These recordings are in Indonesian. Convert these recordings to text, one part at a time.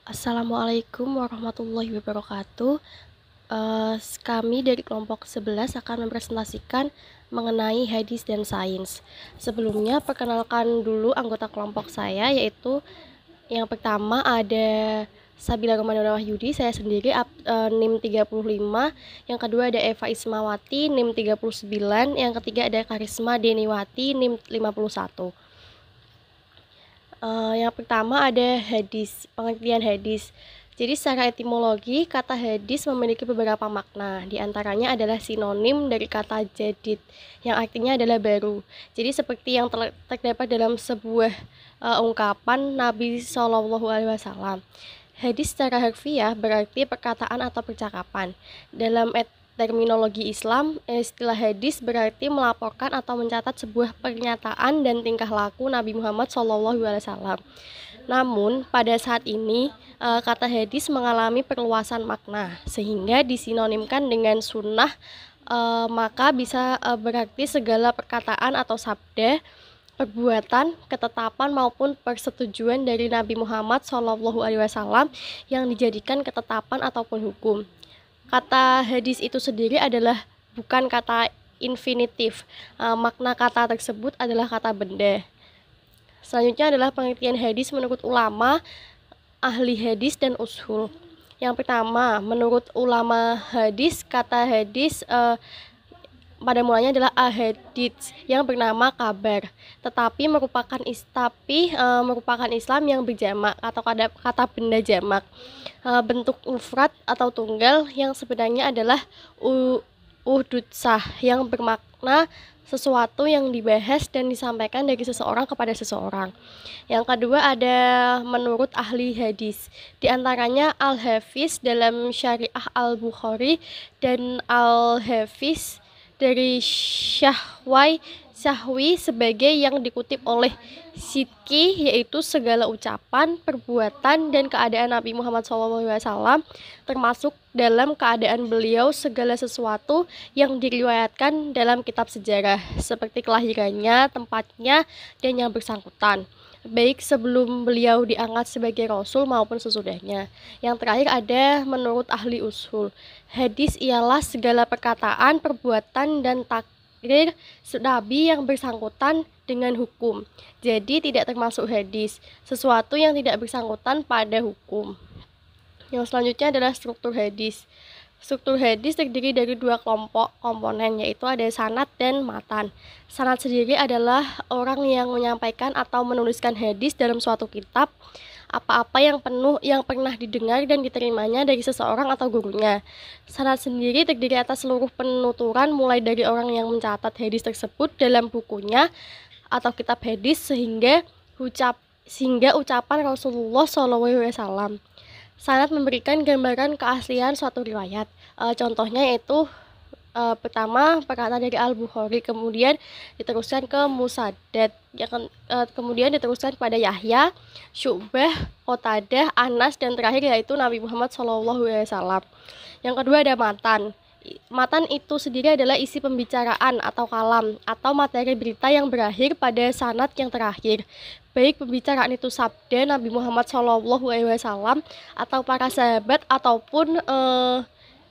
Assalamualaikum warahmatullahi wabarakatuh. Kami dari kelompok 11 akan mempresentasikan mengenai hadis dan sains. Sebelumnya, perkenalkan dulu anggota kelompok saya, yaitu yang pertama ada Sabila Romadhana Wahyudi, saya sendiri, NIM 35. Yang kedua ada Eva Ismawati, NIM 39. Yang ketiga ada Karisma Deniwati, NIM 51. Yang pertama ada hadis, pengertian hadis. Jadi secara etimologi, kata hadis memiliki beberapa makna. Di antaranya adalah sinonim dari kata jadid, yang artinya adalah baru. Jadi seperti yang terdapat dalam sebuah ungkapan Nabi SAW. Hadis secara harfiah berarti perkataan atau percakapan. Dalam terminologi Islam, istilah hadis berarti melaporkan atau mencatat sebuah pernyataan dan tingkah laku Nabi Muhammad SAW. Namun, pada saat ini, kata hadis mengalami perluasan makna, sehingga disinonimkan dengan sunnah, maka bisa berarti segala perkataan atau sabda, perbuatan, ketetapan maupun persetujuan dari Nabi Muhammad SAW yang dijadikan ketetapan ataupun hukum. Kata hadis itu sendiri adalah bukan kata infinitif. Makna kata tersebut adalah kata benda. Selanjutnya adalah pengertian hadis menurut ulama, ahli hadis dan ushul. Yang pertama, menurut ulama hadis, kata hadis pada mulanya adalah ahadits yang bernama kabar, tetapi merupakan Islam yang berjamak atau kata benda jamak, bentuk mufrad atau tunggal yang sebenarnya adalah uhdutsah yang bermakna sesuatu yang dibahas dan disampaikan dari seseorang kepada seseorang. Yang kedua ada menurut ahli hadis, di antaranya Al-Hafiz dalam Syariah Al-Bukhari dan Al-Hafiz dari Syahwi sebagai yang dikutip oleh Sidki, yaitu segala ucapan, perbuatan, dan keadaan Nabi Muhammad SAW, termasuk dalam keadaan beliau segala sesuatu yang diriwayatkan dalam kitab sejarah, seperti kelahirannya, tempatnya, dan yang bersangkutan, baik sebelum beliau diangkat sebagai Rasul maupun sesudahnya. Yang terakhir ada menurut ahli ushul, hadis ialah segala perkataan, perbuatan, dan takrir Nabi yang bersangkutan dengan hukum. Jadi tidak termasuk hadis, sesuatu yang tidak bersangkutan pada hukum. Yang selanjutnya adalah struktur hadis. Struktur hadis terdiri dari dua kelompok komponen, yaitu ada sanad dan matan. Sanad sendiri adalah orang yang menyampaikan atau menuliskan hadis dalam suatu kitab, apa-apa yang pernah didengar dan diterimanya dari seseorang atau gurunya. Sanad sendiri terdiri atas seluruh penuturan mulai dari orang yang mencatat hadis tersebut dalam bukunya atau kitab hadis sehingga ucapan Rasulullah SAW. Sanad memberikan gambaran keaslian suatu riwayat. Contohnya yaitu pertama perkataan dari Al-Bukhari, kemudian diteruskan ke Musaddad, kemudian diteruskan pada Yahya, Syu'bah, Qatadah, Anas, dan terakhir yaitu Nabi Muhammad SAW. Yang kedua ada matan. Matan itu sendiri adalah isi pembicaraan atau kalam atau materi berita yang berakhir pada sanad yang terakhir, baik pembicaraan itu sabda Nabi Muhammad SAW atau para sahabat, ataupun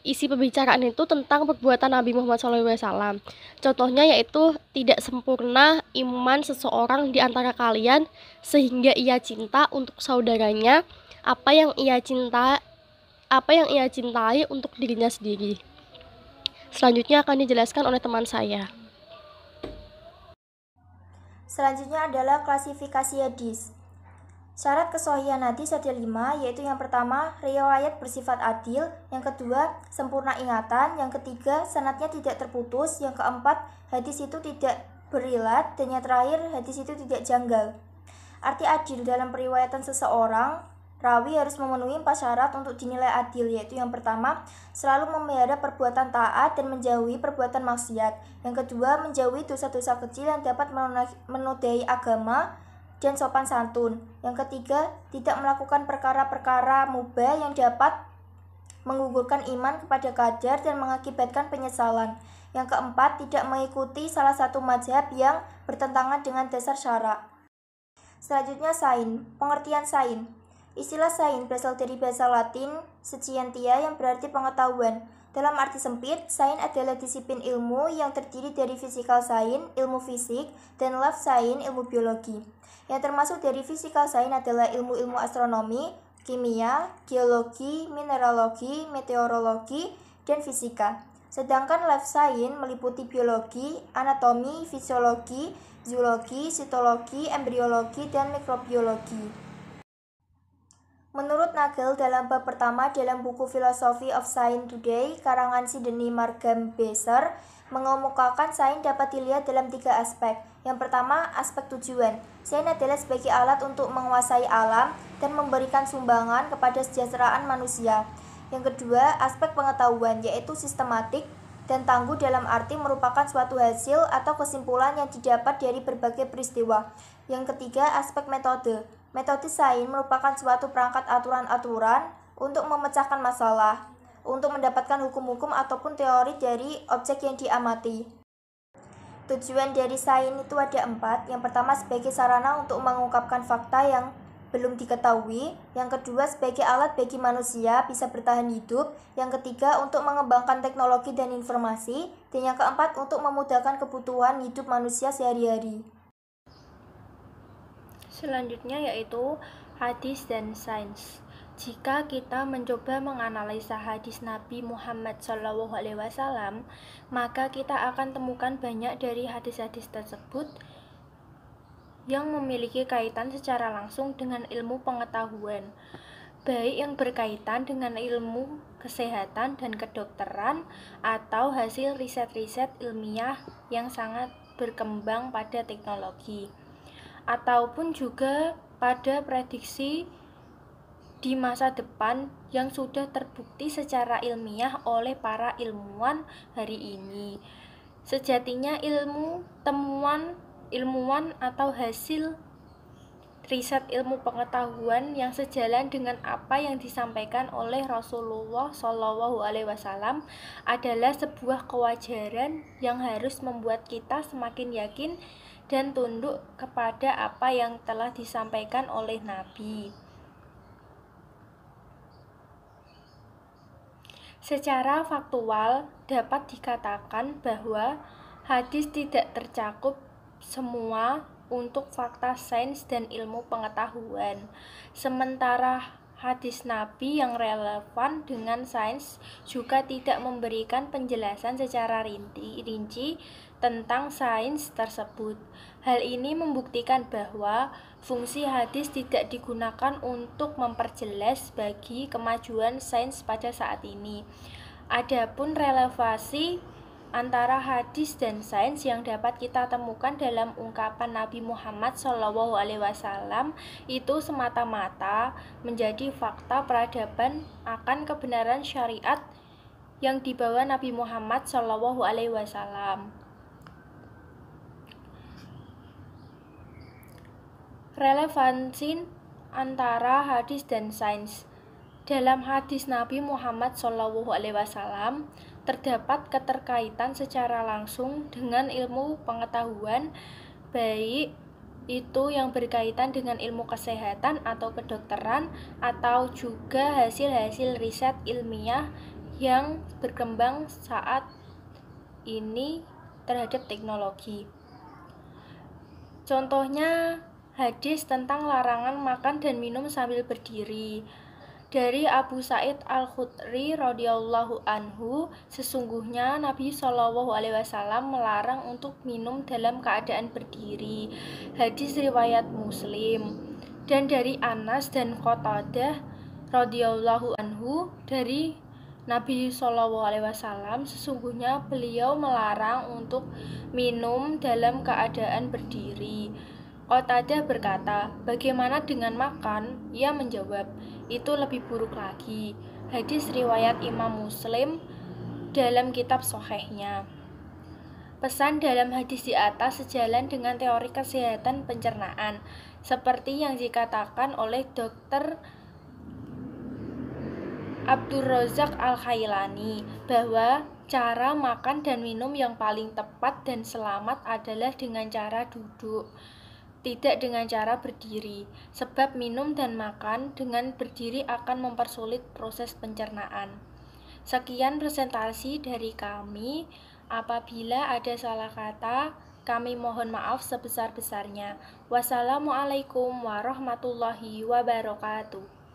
isi pembicaraan itu tentang perbuatan Nabi Muhammad SAW. Contohnya yaitu tidak sempurna iman seseorang di antara kalian sehingga ia cinta untuk saudaranya apa yang ia cintai untuk dirinya sendiri. Selanjutnya akan dijelaskan oleh teman saya. Selanjutnya adalah klasifikasi hadis. Syarat kesohihan hadis ada 5, yaitu yang pertama, riwayat bersifat adil, yang kedua, sempurna ingatan, yang ketiga, sanadnya tidak terputus, yang keempat, hadis itu tidak berilat, dan yang terakhir, hadis itu tidak janggal. Arti adil dalam periwayatan seseorang, rawi harus memenuhi 4 syarat untuk dinilai adil, yaitu yang pertama, selalu memelihara perbuatan taat dan menjauhi perbuatan maksiat. Yang kedua, menjauhi dosa-dosa kecil yang dapat menodai agama dan sopan santun. Yang ketiga, tidak melakukan perkara-perkara mubah yang dapat menggugurkan iman kepada kadar dan mengakibatkan penyesalan. Yang keempat, tidak mengikuti salah satu mazhab yang bertentangan dengan dasar syara. Selanjutnya sain, pengertian sain. Istilah sains berasal dari bahasa Latin scientia yang berarti pengetahuan. Dalam arti sempit, sains adalah disiplin ilmu yang terdiri dari physical science, ilmu fisik, dan life science, ilmu biologi. Yang termasuk dari physical science adalah ilmu-ilmu astronomi, kimia, geologi, mineralogi, meteorologi, dan fisika. Sedangkan life science meliputi biologi, anatomi, fisiologi, zoologi, sitologi, embriologi, dan mikrobiologi. Menurut Nagel dalam bab pertama dalam buku Philosophy of Science Today, karangan Sidney Markham Besser, mengemukakan sains dapat dilihat dalam 3 aspek. Yang pertama, aspek tujuan. Sains adalah sebagai alat untuk menguasai alam dan memberikan sumbangan kepada kesejahteraan manusia. Yang kedua, aspek pengetahuan, yaitu sistematik dan tangguh dalam arti merupakan suatu hasil atau kesimpulan yang didapat dari berbagai peristiwa. Yang ketiga, aspek metode. Metode sains merupakan suatu perangkat aturan-aturan untuk memecahkan masalah, untuk mendapatkan hukum-hukum ataupun teori dari objek yang diamati. Tujuan dari sains itu ada 4. Yang pertama sebagai sarana untuk mengungkapkan fakta yang belum diketahui. Yang kedua sebagai alat bagi manusia bisa bertahan hidup. Yang ketiga untuk mengembangkan teknologi dan informasi. Dan yang keempat untuk memudahkan kebutuhan hidup manusia sehari-hari. Selanjutnya yaitu hadis dan sains. Jika kita mencoba menganalisa hadis Nabi Muhammad SAW, maka kita akan temukan banyak dari hadis-hadis tersebut yang memiliki kaitan secara langsung dengan ilmu pengetahuan, baik yang berkaitan dengan ilmu kesehatan dan kedokteran atau hasil riset-riset ilmiah yang sangat berkembang pada teknologi, ataupun juga pada prediksi di masa depan yang sudah terbukti secara ilmiah oleh para ilmuwan hari ini. Sejatinya temuan ilmuwan atau hasil riset ilmu pengetahuan yang sejalan dengan apa yang disampaikan oleh Rasulullah SAW adalah sebuah kewajaran yang harus membuat kita semakin yakin dan tunduk kepada apa yang telah disampaikan oleh Nabi. Secara faktual dapat dikatakan bahwa hadis tidak tercakup semua untuk fakta sains dan ilmu pengetahuan, sementara hadis Nabi yang relevan dengan sains juga tidak memberikan penjelasan secara rinci tentang sains tersebut. Hal ini membuktikan bahwa fungsi hadis tidak digunakan untuk memperjelas bagi kemajuan sains pada saat ini. Adapun relevansi antara hadis dan sains yang dapat kita temukan dalam ungkapan Nabi Muhammad SAW itu semata-mata menjadi fakta peradaban akan kebenaran syariat yang dibawa Nabi Muhammad SAW. Relevansi antara hadis dan sains. Dalam hadis Nabi Muhammad SAW terdapat keterkaitan secara langsung dengan ilmu pengetahuan, baik itu yang berkaitan dengan ilmu kesehatan atau kedokteran, atau juga hasil-hasil riset ilmiah yang berkembang saat ini terhadap teknologi. Contohnya hadis tentang larangan makan dan minum sambil berdiri. Dari Abu Sa'id Al-Khudri radhiyallahu anhu, sesungguhnya Nabi SAW melarang untuk minum dalam keadaan berdiri. Hadis riwayat Muslim. Dan dari Anas dan Qatadah radhiyallahu anhu, dari Nabi SAW, sesungguhnya beliau melarang untuk minum dalam keadaan berdiri. Qatadah berkata, "Bagaimana dengan makan?" Ia menjawab, "Itu lebih buruk lagi." Hadis riwayat Imam Muslim dalam kitab Sahihnya. Pesan dalam hadis di atas sejalan dengan teori kesehatan pencernaan, seperti yang dikatakan oleh Dr. Abdurrazzaq Al-Khailani, bahwa cara makan dan minum yang paling tepat dan selamat adalah dengan cara duduk. tidak dengan cara berdiri, sebab minum dan makan dengan berdiri akan mempersulit proses pencernaan. Sekian presentasi dari kami. Apabila ada salah kata, kami mohon maaf sebesar-besarnya. Wassalamualaikum warahmatullahi wabarakatuh.